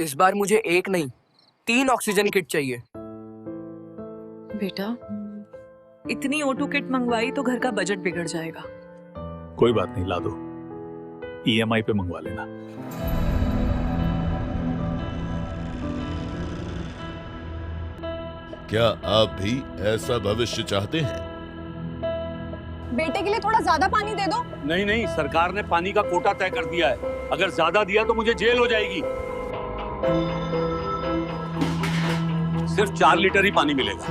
इस बार मुझे एक नहीं 3 ऑक्सीजन किट चाहिए। बेटा, इतनी O2 किट मंगवाई तो घर का बजट बिगड़ जाएगा। कोई बात नहीं, ला दो। EMI पे मंगवा लेना। क्या आप भी ऐसा भविष्य चाहते हैं? बेटे के लिए थोड़ा ज्यादा पानी दे दो। नहीं नहीं, सरकार ने पानी का कोटा तय कर दिया है। अगर ज्यादा दिया तो मुझे जेल हो जाएगी। सिर्फ 4 लीटर ही पानी मिलेगा।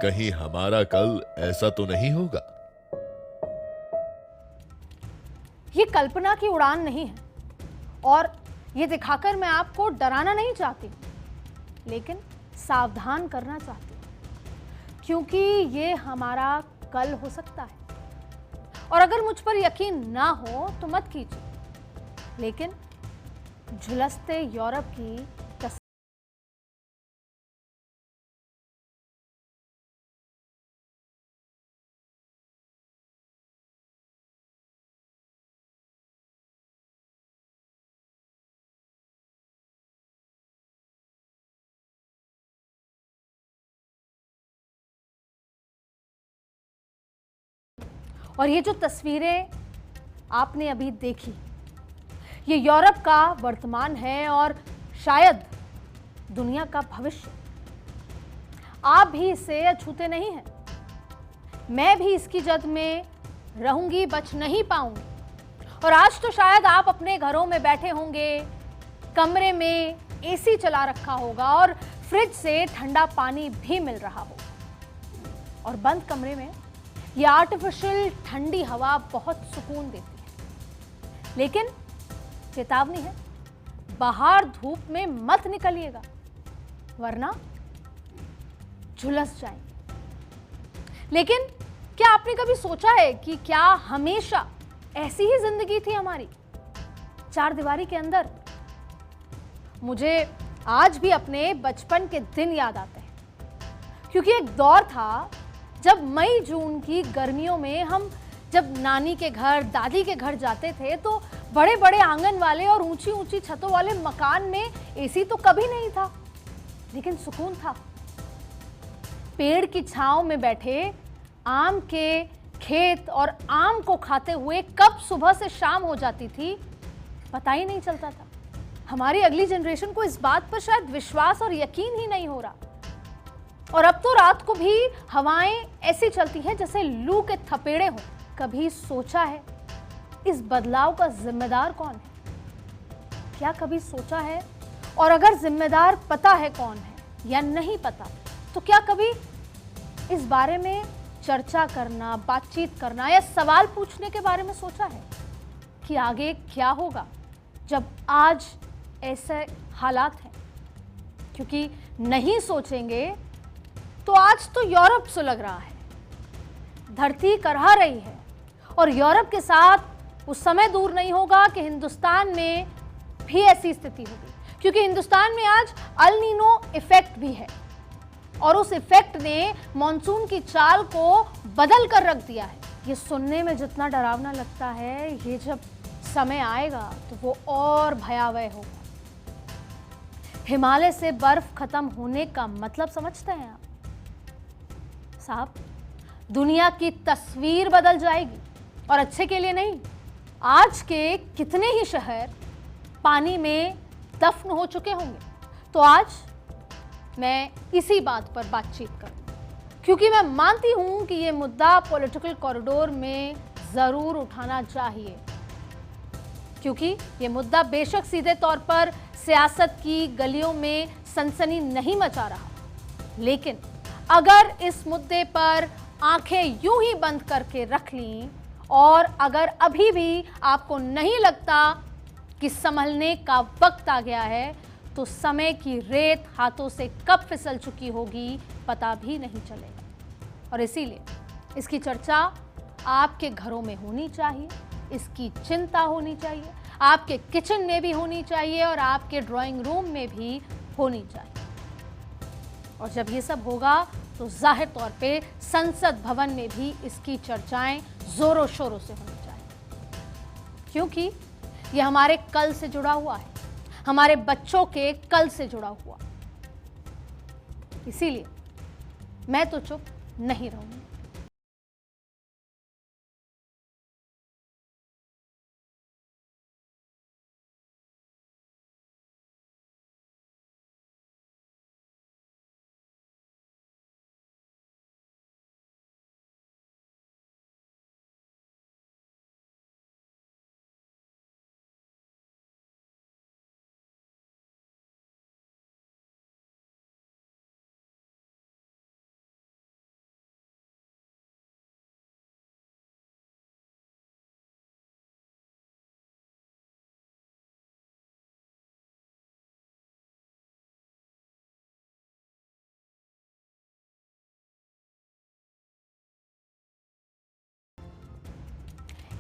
कहीं हमारा कल ऐसा तो नहीं होगा? ये कल्पना की उड़ान नहीं है और ये दिखाकर मैं आपको डराना नहीं चाहती, लेकिन सावधान करना चाहती हूं, क्योंकि ये हमारा कल हो सकता है। और अगर मुझ पर यकीन ना हो तो मत कीजिए, लेकिन झुलसते यूरोप की और ये जो तस्वीरें आपने अभी देखी, ये यूरोप का वर्तमान है और शायद दुनिया का भविष्य। आप भी इसे अछूते नहीं हैं। मैं भी इसकी जद में रहूंगी, बच नहीं पाऊंगी। और आज तो शायद आप अपने घरों में बैठे होंगे, कमरे में AC चला रखा होगा और फ्रिज से ठंडा पानी भी मिल रहा होगा, और बंद कमरे में ये आर्टिफिशियल ठंडी हवा बहुत सुकून देती है। लेकिन चेतावनी है, बाहर धूप में मत निकलिएगा, वरना झुलस जाएंगे। लेकिन क्या आपने कभी सोचा है कि क्या हमेशा ऐसी ही जिंदगी थी हमारी, 4 दीवारी के अंदर? मुझे आज भी अपने बचपन के दिन याद आते हैं, क्योंकि एक दौर था जब मई जून की गर्मियों में हम जब नानी के घर, दादी के घर जाते थे तो बड़े बड़े आंगन वाले और ऊंची ऊंची छतों वाले मकान में AC तो कभी नहीं था, लेकिन सुकून था। पेड़ की छांव में बैठे, आम के खेत और आम को खाते हुए कब सुबह से शाम हो जाती थी पता ही नहीं चलता था। हमारी अगली जनरेशन को इस बात पर शायद विश्वास और यकीन ही नहीं हो रहा। और अब तो रात को भी हवाएं ऐसी चलती हैं जैसे लू के थपेड़े हों। कभी सोचा है इस बदलाव का जिम्मेदार कौन है? क्या कभी सोचा है, और अगर जिम्मेदार पता है कौन है या नहीं पता, तो क्या कभी इस बारे में चर्चा करना, बातचीत करना या सवाल पूछने के बारे में सोचा है कि आगे क्या होगा जब आज ऐसे हालात हैं? क्योंकि नहीं सोचेंगे तो आज तो यूरोप सुलग रहा है, धरती करहा रही है, और यूरोप के साथ उस समय दूर नहीं होगा कि हिंदुस्तान में भी ऐसी स्थिति होगी, क्योंकि हिंदुस्तान में आज अल नीनो इफेक्ट भी है और उस इफेक्ट ने मॉनसून की चाल को बदल कर रख दिया है। ये सुनने में जितना डरावना लगता है, ये जब समय आएगा तो वो और भयावह होगा। हिमालय से बर्फ खत्म होने का मतलब समझते हैं आप साहब? दुनिया की तस्वीर बदल जाएगी, और अच्छे के लिए नहीं। आज के कितने ही शहर पानी में दफन हो चुके होंगे। तो आज मैं इसी बात पर बातचीत करूं, क्योंकि मैं मानती हूं कि ये मुद्दा पॉलिटिकल कॉरिडोर में जरूर उठाना चाहिए, क्योंकि ये मुद्दा बेशक सीधे तौर पर सियासत की गलियों में सनसनी नहीं मचा रहा, लेकिन अगर इस मुद्दे पर आंखें यूं ही बंद करके रख लीं, और अगर अभी भी आपको नहीं लगता कि संभलने का वक्त आ गया है, तो समय की रेत हाथों से कब फिसल चुकी होगी पता भी नहीं चलेगा। और इसीलिए इसकी चर्चा आपके घरों में होनी चाहिए, इसकी चिंता होनी चाहिए, आपके किचन में भी होनी चाहिए और आपके ड्राइंग रूम में भी होनी चाहिए। और जब ये सब होगा तो जाहिर तौर पे संसद भवन में भी इसकी चर्चाएं जोरों शोरों से होनी चाहिए, क्योंकि ये हमारे कल से जुड़ा हुआ है, हमारे बच्चों के कल से जुड़ा हुआ। इसीलिए मैं तो चुप नहीं रहूंगी।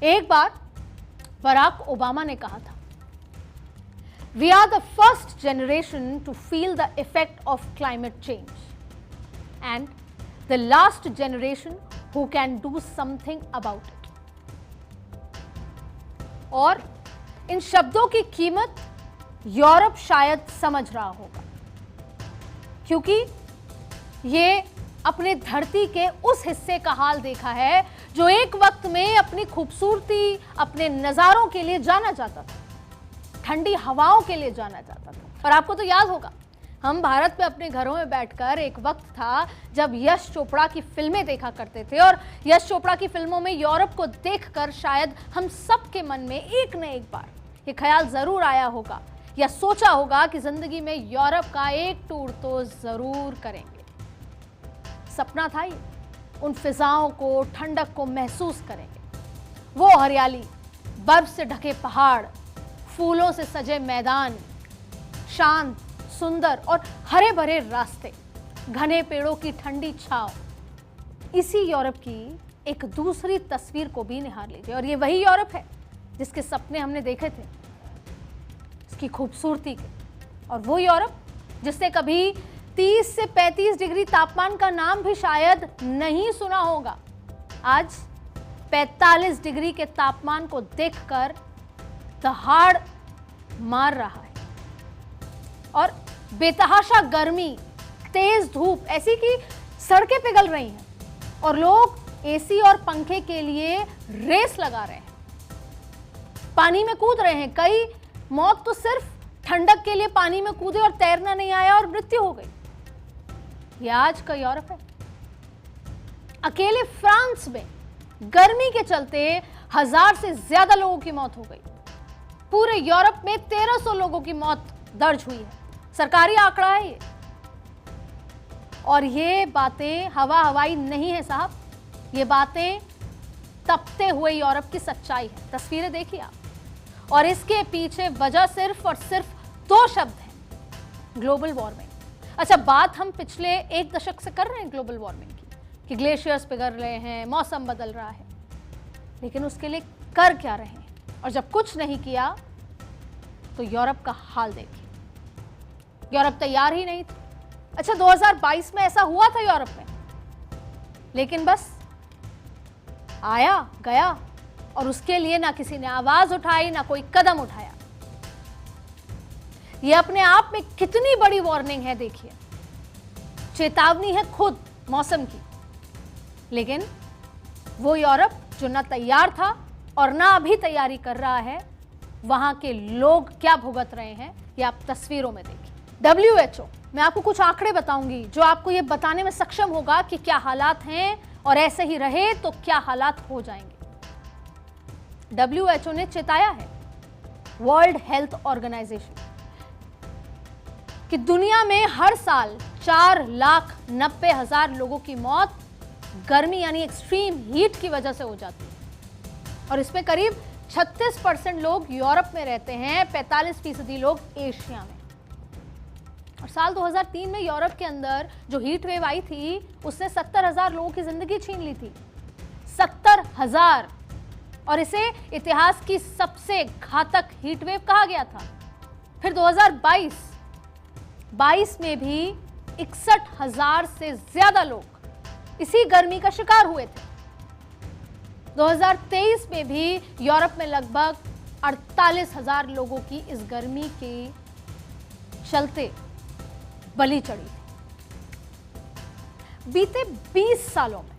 एक बार बराक ओबामा ने कहा था, we are the first generation to feel the effect of climate change and the last generation who can do something about it. और इन शब्दों की कीमत यूरोप शायद समझ रहा होगा, क्योंकि ये अपने धरती के उस हिस्से का हाल देखा है जो एक वक्त में अपनी खूबसूरती, अपने नज़ारों के लिए जाना जाता था, ठंडी हवाओं के लिए जाना जाता था। और आपको तो याद होगा, हम भारत में अपने घरों में बैठकर एक वक्त था जब यश चोपड़ा की फिल्में देखा करते थे, और यश चोपड़ा की फिल्मों में यूरोप को देखकर शायद हम सब के मन में एक न एक बार ये ख्याल जरूर आया होगा या सोचा होगा कि जिंदगी में यूरोप का एक टूर तो जरूर करेंगे। सपना था ये, उन फिजाओं को, ठंडक को महसूस करेंगे, वो हरियाली, बर्फ से ढके पहाड़, फूलों से सजे मैदान, शांत, सुंदर और हरे भरे रास्ते, घने पेड़ों की ठंडी छांव। इसी यूरोप की एक दूसरी तस्वीर को भी निहार लीजिए, और ये वही यूरोप है जिसके सपने हमने देखे थे, इसकी खूबसूरती के। और वो यूरोप जिससे कभी 30 से 35 डिग्री तापमान का नाम भी शायद नहीं सुना होगा, आज 45 डिग्री के तापमान को देखकर दहाड़ मार रहा है। और बेतहाशा गर्मी, तेज धूप, ऐसी कि सड़कें पिघल रही हैं और लोग एसी और पंखे के लिए रेस लगा रहे हैं, पानी में कूद रहे हैं। कई मौत तो सिर्फ ठंडक के लिए पानी में कूदे और तैरना नहीं आया और मृत्यु हो गई। यह आज का यूरोप है। अकेले फ्रांस में गर्मी के चलते 1000 से ज्यादा लोगों की मौत हो गई। पूरे यूरोप में 1300 लोगों की मौत दर्ज हुई है, सरकारी आंकड़ा है ये। और ये बातें हवा हवाई नहीं है साहब, ये बातें तपते हुए यूरोप की सच्चाई है। तस्वीरें देखिए आप, और इसके पीछे वजह सिर्फ और सिर्फ 2 शब्द हैं, ग्लोबल वार्मिंग। अच्छा, बात हम पिछले 1 दशक से कर रहे हैं ग्लोबल वार्मिंग की, कि ग्लेशियर्स पिघल रहे हैं, मौसम बदल रहा है, लेकिन उसके लिए कर क्या रहे हैं? और जब कुछ नहीं किया तो यूरोप का हाल देखिए। यूरोप तैयार ही नहीं था। अच्छा, 2022 में ऐसा हुआ था यूरोप में, लेकिन बस आया गया, और उसके लिए ना किसी ने आवाज उठाई, ना कोई कदम उठाया। यह अपने आप में कितनी बड़ी वार्निंग है, देखिए, चेतावनी है खुद मौसम की। लेकिन वो यूरोप जो ना तैयार था और ना अभी तैयारी कर रहा है, वहां के लोग क्या भुगत रहे हैं, ये आप तस्वीरों में देखिए। WHO, मैं आपको कुछ आंकड़े बताऊंगी जो आपको ये बताने में सक्षम होगा कि क्या हालात हैं, और ऐसे ही रहे तो क्या हालात हो जाएंगे। WHO ने चेताया है, वर्ल्ड हेल्थ ऑर्गेनाइजेशन, कि दुनिया में हर साल 4,90,000 लोगों की मौत गर्मी यानी एक्सट्रीम हीट की वजह से हो जाती है। और इसमें करीब 36% लोग यूरोप में रहते हैं, 45% लोग एशिया में। और साल 2003 में यूरोप के अंदर जो हीट वेव आई थी, उसने 70,000 लोगों की जिंदगी छीन ली थी। 70,000, और इसे इतिहास की सबसे घातक हीट वेव कहा गया था। फिर 2022 में भी 61,000 से ज्यादा लोग इसी गर्मी का शिकार हुए थे। 2023 में भी यूरोप में लगभग 48,000 लोगों की इस गर्मी के चलते बलि चढ़ी। बीते 20 सालों में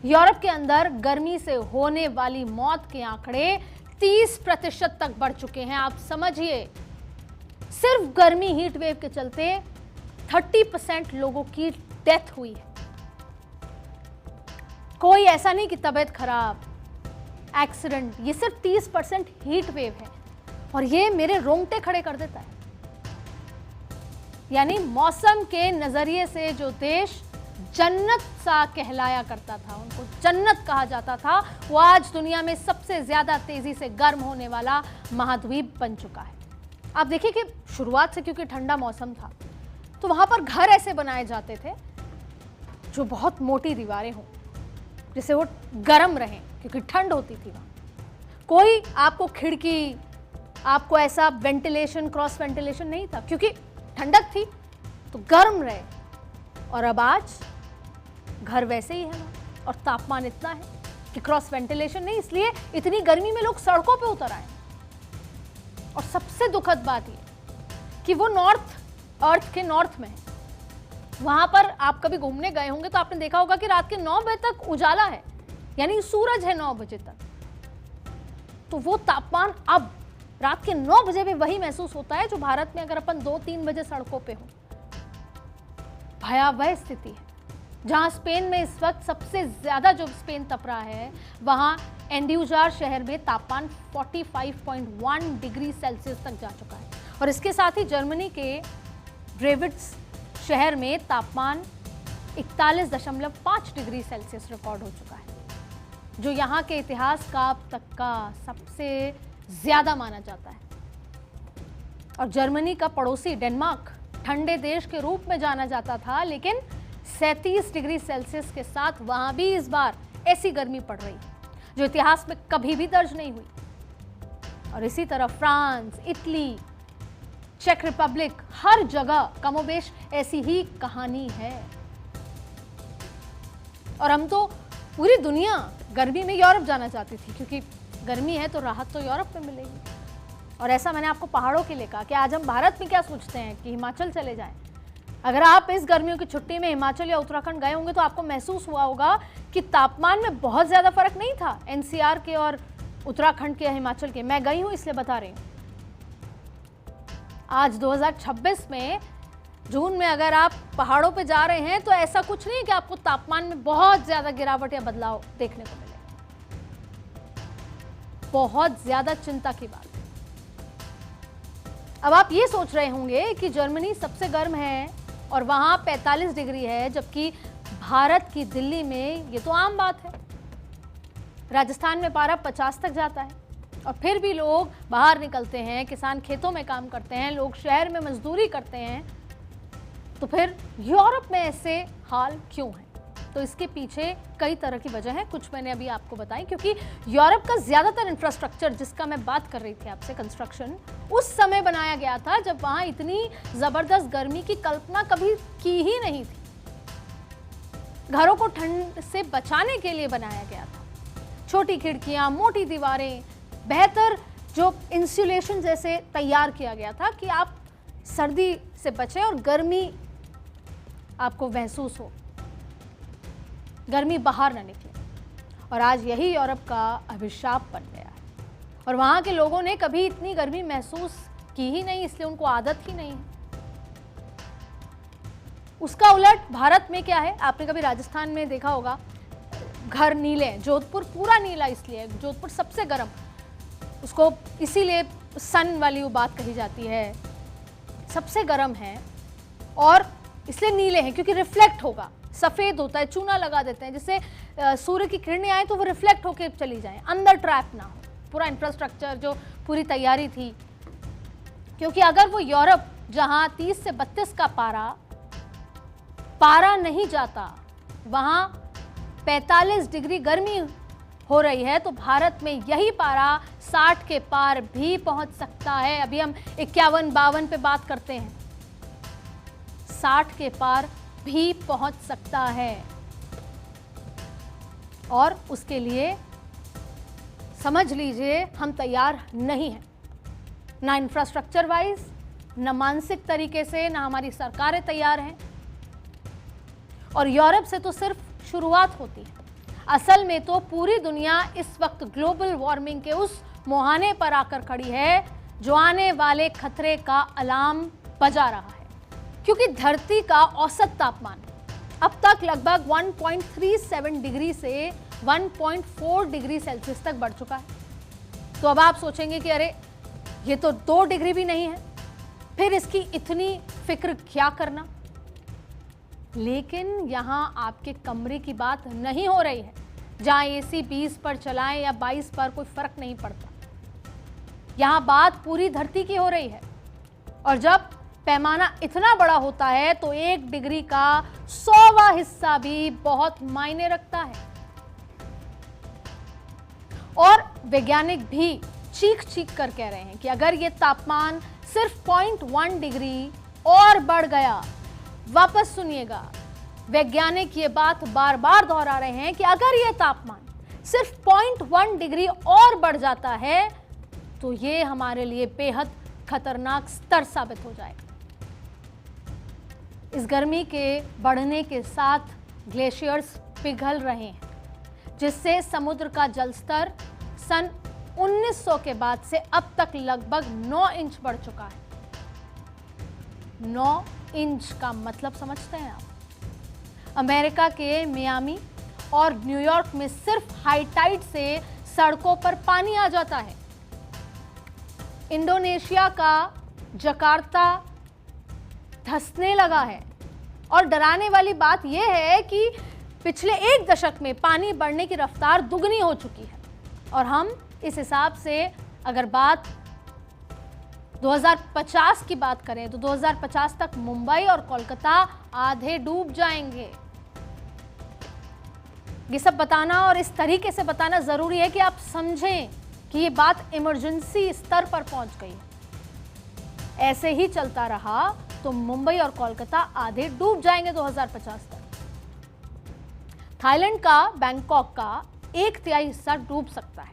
यूरोप के अंदर गर्मी से होने वाली मौत के आंकड़े 30% तक बढ़ चुके हैं। आप समझिए, सिर्फ गर्मी हीट वेव के चलते 30% लोगों की डेथ हुई है। कोई ऐसा नहीं कि तबीयत खराब, एक्सीडेंट, ये सिर्फ 30% हीट वेव है और ये मेरे रोंगटे खड़े कर देता है। यानी मौसम के नजरिए से जो देश जन्नत सा कहलाया करता था, उनको जन्नत कहा जाता था, वो आज दुनिया में सबसे ज्यादा तेजी से गर्म होने वाला महाद्वीप बन चुका है। आप देखिए कि शुरुआत से क्योंकि ठंडा मौसम था तो वहां पर घर ऐसे बनाए जाते थे जो बहुत मोटी दीवारें हों, जिससे वो गर्म रहें, क्योंकि ठंड होती थी वहां। कोई आपको खिड़की, आपको ऐसा वेंटिलेशन, क्रॉस वेंटिलेशन नहीं था, क्योंकि ठंडक थी तो गर्म रहे। और अब आज घर वैसे ही है ना, और तापमान इतना है कि क्रॉस वेंटिलेशन नहीं, इसलिए इतनी गर्मी में लोग सड़कों पे उतर आए। और सबसे दुखद बात यह कि वो अर्थ के नॉर्थ में है। वहां पर आप कभी घूमने गए होंगे तो आपने देखा होगा कि रात के 9 बजे तक उजाला है, यानी सूरज है 9 बजे तक। तो वो तापमान अब रात के 9 बजे भी वही महसूस होता है जो भारत में अगर अपन 2-3 बजे सड़कों पे हो। भयावह स्थिति है। जहां स्पेन में इस वक्त सबसे ज्यादा जो स्पेन तप रहा है, वहां एंड्यूजार शहर में तापमान 45.1 डिग्री सेल्सियस तक जा चुका है। और इसके साथ ही जर्मनी के ब्रेविट्स शहर में तापमान 41.5 डिग्री सेल्सियस रिकॉर्ड हो चुका है, जो यहाँ के इतिहास का अब तक का सबसे ज्यादा माना जाता है। और जर्मनी का पड़ोसी डेनमार्क ठंडे देश के रूप में जाना जाता था, लेकिन 37 डिग्री सेल्सियस के साथ वहां भी इस बार ऐसी गर्मी पड़ रही है जो इतिहास में कभी भी दर्ज नहीं हुई। और इसी तरह फ्रांस, इटली, चेक रिपब्लिक, हर जगह कमोबेश ऐसी ही कहानी है। और हम तो पूरी दुनिया गर्मी में यूरोप जाना चाहती थी, क्योंकि गर्मी है तो राहत तो यूरोप में मिलेगी। और ऐसा मैंने आपको पहाड़ों के लिए कहा कि आज हम भारत में क्या सोचते हैं कि हिमाचल चले जाएं। अगर आप इस गर्मियों की छुट्टी में हिमाचल या उत्तराखंड गए होंगे तो आपको महसूस हुआ होगा कि तापमान में बहुत ज्यादा फर्क नहीं था एनसीआर के और उत्तराखंड के या हिमाचल के। मैं गई हूं इसलिए बता रही हूं। आज 2026 में जून में अगर आप पहाड़ों पे जा रहे हैं तो ऐसा कुछ नहीं है कि आपको तापमान में बहुत ज्यादा गिरावट या बदलाव देखने को मिले। बहुत ज्यादा चिंता की बात है। अब आप ये सोच रहे होंगे कि जर्मनी सबसे गर्म है और वहां 45 डिग्री है, जबकि भारत की दिल्ली में ये तो आम बात है। राजस्थान में पारा 50 तक जाता है और फिर भी लोग बाहर निकलते हैं, किसान खेतों में काम करते हैं, लोग शहर में मजदूरी करते हैं। तो फिर यूरोप में ऐसे हाल क्यों है? तो इसके पीछे कई तरह की वजह है, कुछ मैंने अभी आपको बताई। क्योंकि यूरोप का ज्यादातर इंफ्रास्ट्रक्चर, जिसका मैं बात कर रही थी आपसे, कंस्ट्रक्शन, उस समय बनाया गया था जब वहां इतनी जबरदस्त गर्मी की कल्पना कभी की ही नहीं थी। घरों को ठंड से बचाने के लिए बनाया गया था। छोटी खिड़कियां, मोटी दीवारें, बेहतर जो इंसुलेशन जैसे तैयार किया गया था कि आप सर्दी से बचें और गर्मी आपको महसूस हो, गर्मी बाहर ना निकले। और आज यही यूरोप का अभिशाप बन गया है। और वहां के लोगों ने कभी इतनी गर्मी महसूस की ही नहीं, इसलिए उनको आदत ही नहीं है। उसका उलट भारत में क्या है, आपने कभी राजस्थान में देखा होगा, घर नीले हैं। जोधपुर पूरा नीला इसलिए, जोधपुर सबसे गर्म, उसको इसीलिए सन वाली वो बात कही जाती है, सबसे गर्म है। और इसलिए नीले हैं क्योंकि रिफ्लेक्ट होगा, सफेद होता है, चूना लगा देते हैं जिससे सूर्य की किरणें आए तो वो रिफ्लेक्ट होकर चली जाए, अंदर ट्रैप ना हो। पूरा इंफ्रास्ट्रक्चर, जो पूरी तैयारी थी, क्योंकि अगर वो यूरोप जहां 30 से 32 का पारा नहीं जाता, वहां 45 डिग्री गर्मी हो रही है, तो भारत में यही पारा 60 के पार भी पहुंच सकता है। अभी हम 51-52 पे बात करते हैं, 60 के पार भी पहुंच सकता है। और उसके लिए समझ लीजिए हम तैयार नहीं हैं, ना इंफ्रास्ट्रक्चर वाइज, ना मानसिक तरीके से, ना हमारी सरकारें तैयार हैं। और यूरोप से तो सिर्फ शुरुआत होती है। असल में तो पूरी दुनिया इस वक्त ग्लोबल वार्मिंग के उस मुहाने पर आकर खड़ी है जो आने वाले खतरे का अलार्म बजा रहा है, क्योंकि धरती का औसत तापमान अब तक लगभग 1.37 डिग्री से 1.4 डिग्री सेल्सियस तक बढ़ चुका है। तो अब आप सोचेंगे कि अरे ये तो 2 डिग्री भी नहीं है, फिर इसकी इतनी फिक्र क्या करना। लेकिन यहां आपके कमरे की बात नहीं हो रही है, जहां एसी 20 पर चलाएं या 22 पर कोई फर्क नहीं पड़ता। यहां बात पूरी धरती की हो रही है, और जब पैमाना इतना बड़ा होता है तो 1 डिग्री का 100वां हिस्सा भी बहुत मायने रखता है। और वैज्ञानिक भी चीख चीख कर कह रहे हैं कि अगर ये तापमान सिर्फ 0.1 डिग्री और बढ़ गया, वापस सुनिएगा, वैज्ञानिक ये बात बार बार दोहरा रहे हैं कि अगर ये तापमान सिर्फ 0.1 डिग्री और बढ़ जाता है तो ये हमारे लिए बेहद खतरनाक स्तर साबित हो जाएगा। इस गर्मी के बढ़ने के साथ ग्लेशियर्स पिघल रहे हैं, जिससे समुद्र का जलस्तर सन 1900 के बाद से अब तक लगभग 9 इंच बढ़ चुका है। 9 इंच का मतलब समझते हैं आप? अमेरिका के मियामी और न्यूयॉर्क में सिर्फ हाई टाइड से सड़कों पर पानी आ जाता है। इंडोनेशिया का जकार्ता धंसने लगा है। और डराने वाली बात यह है कि पिछले 1 दशक में पानी बढ़ने की रफ्तार दुगनी हो चुकी है। और हम इस हिसाब से अगर बात 2050 की बात करें तो 2050 तक मुंबई और कोलकाता आधे डूब जाएंगे। ये सब बताना और इस तरीके से बताना जरूरी है कि आप समझें कि ये बात इमरजेंसी स्तर पर पहुंच गई है। ऐसे ही चलता रहा तो मुंबई और कोलकाता आधे डूब जाएंगे 2050 तक। थाईलैंड का बैंकॉक का 1/3 हिस्सा डूब सकता है।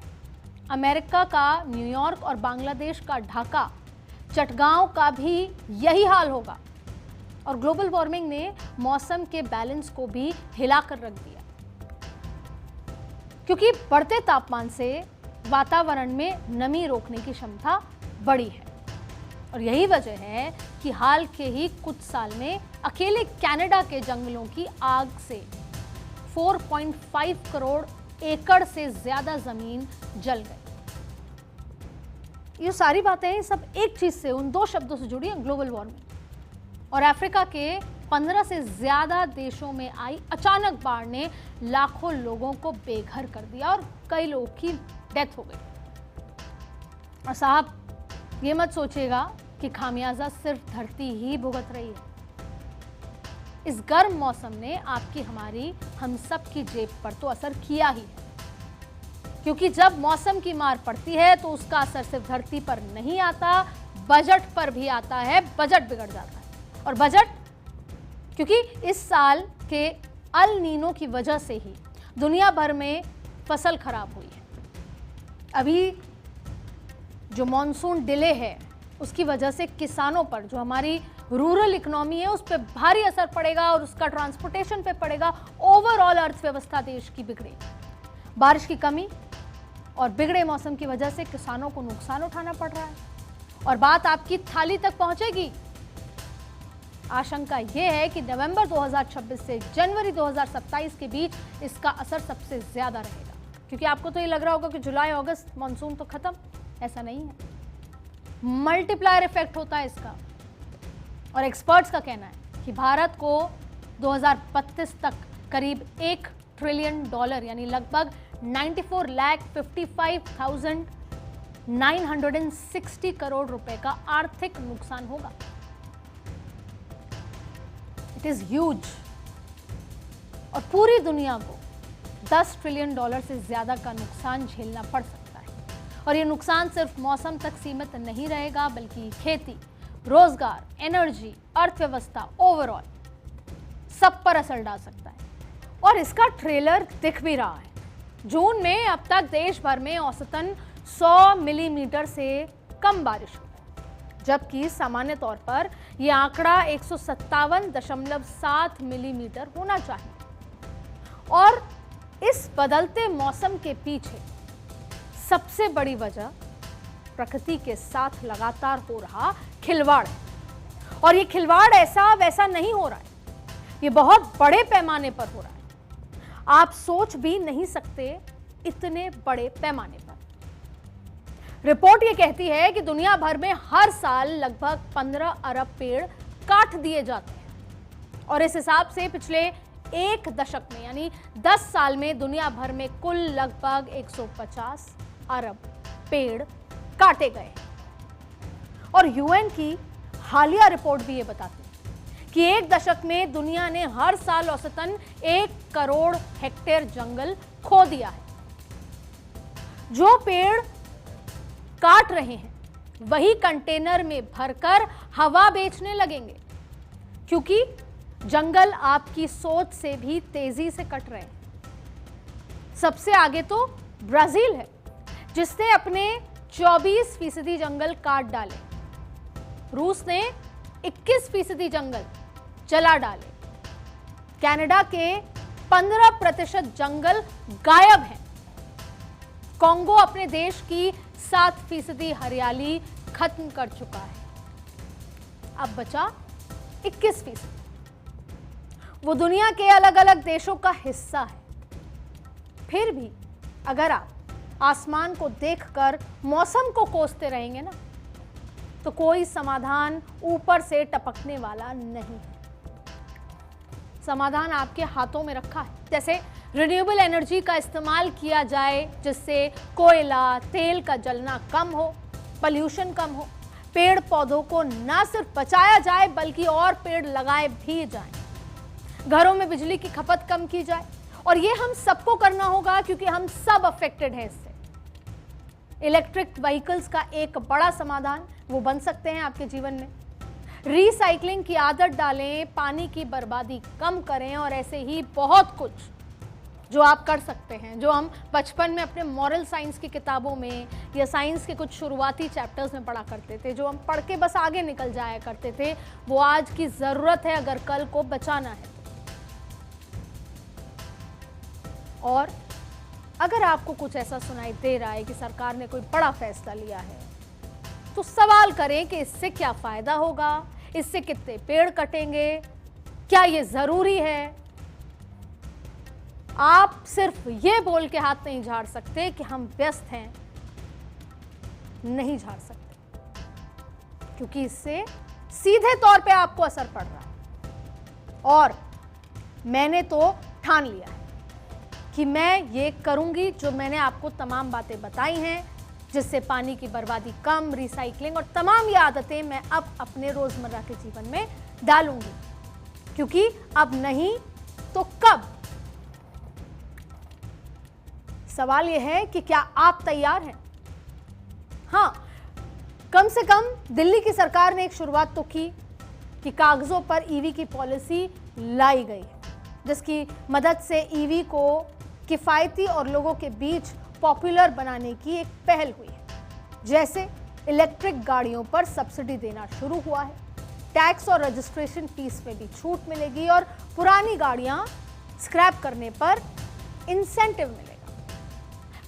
अमेरिका का न्यूयॉर्क और बांग्लादेश का ढाका, चटगांव का भी यही हाल होगा। और ग्लोबल वार्मिंग ने मौसम के बैलेंस को भी हिलाकर रख दिया, क्योंकि बढ़ते तापमान से वातावरण में नमी रोकने की क्षमता बढ़ी है। और यही वजह है कि हाल के ही कुछ साल में अकेले कनाडा के जंगलों की आग से 4.5 करोड़ एकड़ से ज्यादा जमीन जल गई। ये सारी बातें सब एक चीज से, उन 2 शब्दों से जुड़ी हैं, ग्लोबल वार्मिंग। और अफ्रीका के 15 से ज्यादा देशों में आई अचानक बाढ़ ने लाखों लोगों को बेघर कर दिया और कई लोगों की डेथ हो गई। और साहब, ये मत सोचिएगा कि खामियाजा सिर्फ धरती ही भुगत रही है। इस गर्म मौसम ने आपकी, हमारी, हम सब की जेब पर तो असर किया ही है, क्योंकि जब मौसम की मार पड़ती है तो उसका असर सिर्फ धरती पर नहीं आता, बजट पर भी आता है। बजट बिगड़ जाता है। और बजट, क्योंकि इस साल के अल नीनो की वजह से ही दुनिया भर में फसल खराब हुई है। अभी जो मॉनसून डिले है उसकी वजह से किसानों पर, जो हमारी रूरल इकोनॉमी है, उस पर भारी असर पड़ेगा और उसका ट्रांसपोर्टेशन पे पड़ेगा। ओवरऑल अर्थव्यवस्था देश की बिगड़ेगी। बारिश की कमी और बिगड़े मौसम की वजह से किसानों को नुकसान उठाना पड़ रहा है और बात आपकी थाली तक पहुंचेगी। आशंका यह है कि नवंबर 2026 से जनवरी 2027 के बीच इसका असर सबसे ज्यादा रहेगा, क्योंकि आपको तो ये लग रहा होगा कि जुलाई अगस्त मानसून तो खत्म। ऐसा नहीं है, मल्टीप्लायर इफेक्ट होता है इसका। और एक्सपर्ट्स का कहना है कि भारत को 2032 तक करीब $1 ट्रिलियन यानी लगभग 94,55,960 करोड़ रुपए का आर्थिक नुकसान होगा। It is huge. और पूरी दुनिया को $10 ट्रिलियन से ज्यादा का नुकसान झेलना पड़ सकता है। और ये नुकसान सिर्फ मौसम तक सीमित नहीं रहेगा, बल्कि खेती, रोजगार, एनर्जी, अर्थव्यवस्था, ओवरऑल सब पर असर डाल सकता है। और इसका ट्रेलर दिख भी रहा है। जून में अब तक देश भर में औसतन 100 मिलीमीटर से कम बारिश हुई, जबकि सामान्य तौर पर यह आंकड़ा 157.7 मिलीमीटर होना चाहिए। और इस बदलते मौसम के पीछे सबसे बड़ी वजह प्रकृति के साथ लगातार हो रहा खिलवाड़ है। और ये खिलवाड़ ऐसा वैसा नहीं हो रहा है, ये बहुत बड़े पैमाने पर हो रहा है। आप सोच भी नहीं सकते इतने बड़े पैमाने पर। रिपोर्ट ये कहती है कि दुनिया भर में हर साल लगभग 15 अरब पेड़ काट दिए जाते हैं। और इस हिसाब से पिछले एक दशक में यानी 10 साल में दुनिया भर में कुल लगभग 150 अरब पेड़ काटे गए। और यूएन की हालिया रिपोर्ट भी ये बताती है कि एक दशक में दुनिया ने हर साल औसतन 1 करोड़ हेक्टेयर जंगल खो दिया है। जो पेड़ काट रहे हैं वही कंटेनर में भरकर हवा बेचने लगेंगे, क्योंकि जंगल आपकी सोच से भी तेजी से कट रहे हैं। सबसे आगे तो ब्राजील है, जिसने अपने 24% जंगल काट डाले। रूस ने 21% जंगल जला डाले। कनाडा के 15% जंगल गायब हैं। कांगो अपने देश की 7% हरियाली खत्म कर चुका है। अब बचा 21%। वो दुनिया के अलग अलग देशों का हिस्सा है। फिर भी अगर आप आसमान को देखकर मौसम को कोसते रहेंगे ना, तो कोई समाधान ऊपर से टपकने वाला नहीं है। समाधान आपके हाथों में रखा है। जैसे रिन्यूएबल एनर्जी का इस्तेमाल किया जाए, जिससे कोयला, तेल का जलना कम हो, पॉल्यूशन कम हो। पेड़ पौधों को ना सिर्फ बचाया जाए बल्कि और पेड़ लगाए भी जाएं। घरों में बिजली की खपत कम की जाए, और ये हम सबको करना होगा क्योंकि हम सब अफेक्टेड हैं इससे। इलेक्ट्रिक व्हीकल्स का एक बड़ा समाधान वो बन सकते हैं आपके जीवन में। रिसाइकलिंग की आदत डालें, पानी की बर्बादी कम करें, और ऐसे ही बहुत कुछ जो आप कर सकते हैं, जो हम बचपन में अपने मॉरल साइंस की किताबों में या साइंस के कुछ शुरुआती चैप्टर्स में पढ़ा करते थे, जो हम पढ़ के बस आगे निकल जाया करते थे, वो आज की जरूरत है अगर कल को बचाना है। और अगर आपको कुछ ऐसा सुनाई दे रहा है कि सरकार ने कोई बड़ा फैसला लिया है, तो सवाल करें कि इससे क्या फायदा होगा, इससे कितने पेड़ कटेंगे, क्या ये जरूरी है। आप सिर्फ ये बोल के हाथ नहीं झाड़ सकते कि हम व्यस्त हैं, नहीं झाड़ सकते, क्योंकि इससे सीधे तौर पे आपको असर पड़ रहा है। और मैंने तो ठान लिया है कि मैं ये करूंगी जो मैंने आपको तमाम बातें बताई हैं, जिससे पानी की बर्बादी कम, रिसाइकलिंग और तमाम ये आदतें मैं अब अपने रोजमर्रा के जीवन में डालूंगी, क्योंकि अब नहीं तो कब। सवाल यह है कि क्या आप तैयार हैं? हाँ, कम से कम दिल्ली की सरकार ने एक शुरुआत तो की कि कागजों पर ईवी की पॉलिसी लाई गई है, जिसकी मदद से ईवी को किफायती और लोगों के बीच पॉपुलर बनाने की एक पहल हुई है। जैसे इलेक्ट्रिक गाड़ियों पर सब्सिडी देना शुरू हुआ है, टैक्स और रजिस्ट्रेशन फीस में भी छूट मिलेगी, और पुरानी गाड़ियां स्क्रैप करने पर इंसेंटिव मिलेगा।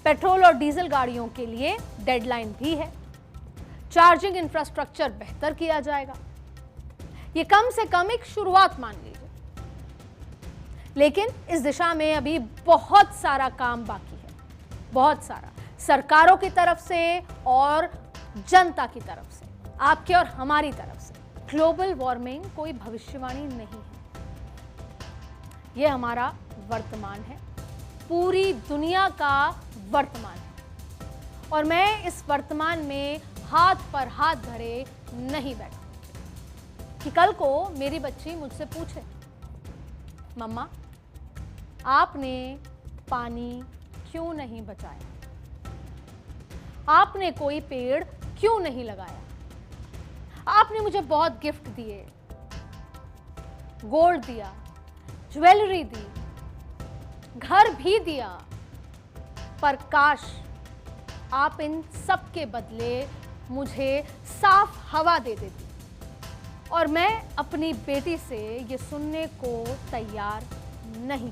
पेट्रोल और डीजल गाड़ियों के लिए डेडलाइन भी है। चार्जिंग इंफ्रास्ट्रक्चर बेहतर किया जाएगा। ये कम से कम एक शुरुआत मान लीजिए, लेकिन इस दिशा में अभी बहुत सारा काम बाकी है, बहुत सारा, सरकारों की तरफ से और जनता की तरफ से, आपके और हमारी तरफ से। ग्लोबल वार्मिंग कोई भविष्यवाणी नहीं है, यह हमारा वर्तमान है, पूरी दुनिया का वर्तमान है। और मैं इस वर्तमान में हाथ पर हाथ धरे नहीं बैठा कि कल को मेरी बच्ची मुझसे पूछे, मम्मा आपने पानी क्यों नहीं बचाया, आपने कोई पेड़ क्यों नहीं लगाया, आपने मुझे बहुत गिफ्ट दिए, गोल्ड दिया, ज्वेलरी दी, घर भी दिया, पर काश आप इन सब के बदले मुझे साफ हवा दे देती और मैं अपनी बेटी से ये सुनने को तैयार नहीं।